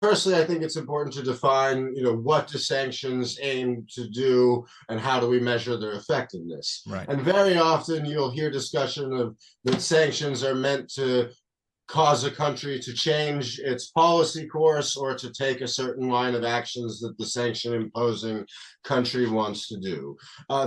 Firstly, I think it's important to define, what do sanctions aim to do and how do we measure their effectiveness? Right. And very often you'll hear discussion of that sanctions are meant to cause a country to change its policy course or to take a certain line of actions that the sanction imposing country wants to do.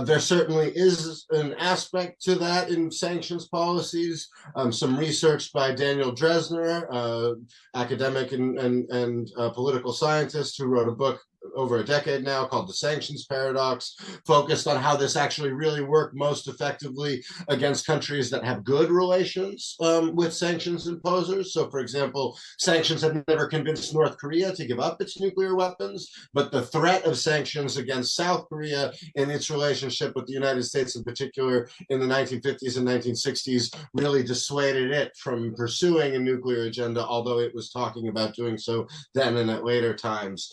There certainly is an aspect to that in sanctions policies. Some research by Daniel Dresner, academic and political scientist who wrote a book over a decade now called The Sanctions Paradox, focused on how this actually really worked most effectively against countries that have good relations with sanctions imposers. So, for example, sanctions have never convinced North Korea to give up its nuclear weapons, but the threat of sanctions against South Korea in its relationship with the United States in particular in the 1950s and 1960s really dissuaded it from pursuing a nuclear agenda, although it was talking about doing so then and at later times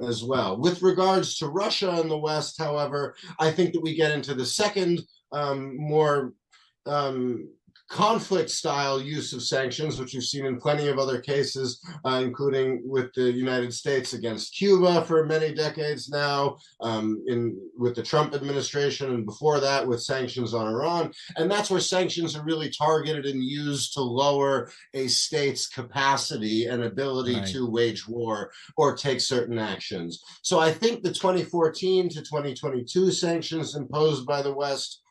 as well. With regards to Russia and the West, however, I think that we get into the second, more conflict-style use of sanctions, which we've seen in plenty of other cases, including with the United States against Cuba for many decades now, with the Trump administration, and before that with sanctions on Iran. And that's where sanctions are really targeted and used to lower a state's capacity and ability to wage war or take certain actions. So I think the 2014 to 2022 sanctions imposed by the West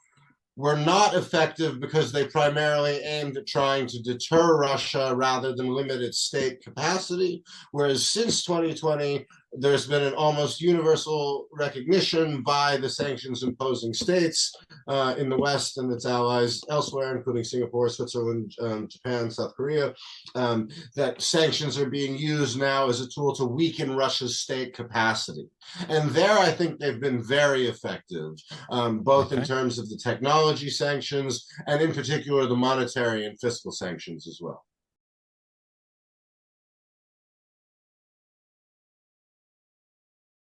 were not effective because they primarily aimed at trying to deter Russia rather than limit its state capacity. Whereas since 2020, there's been an almost universal recognition by the sanctions imposing states in the West and its allies elsewhere, including Singapore, Switzerland, Japan, South Korea, that sanctions are being used now as a tool to weaken Russia's state capacity. And there, I think they've been very effective, both in terms of the technology sanctions and in particular the monetary and fiscal sanctions as well.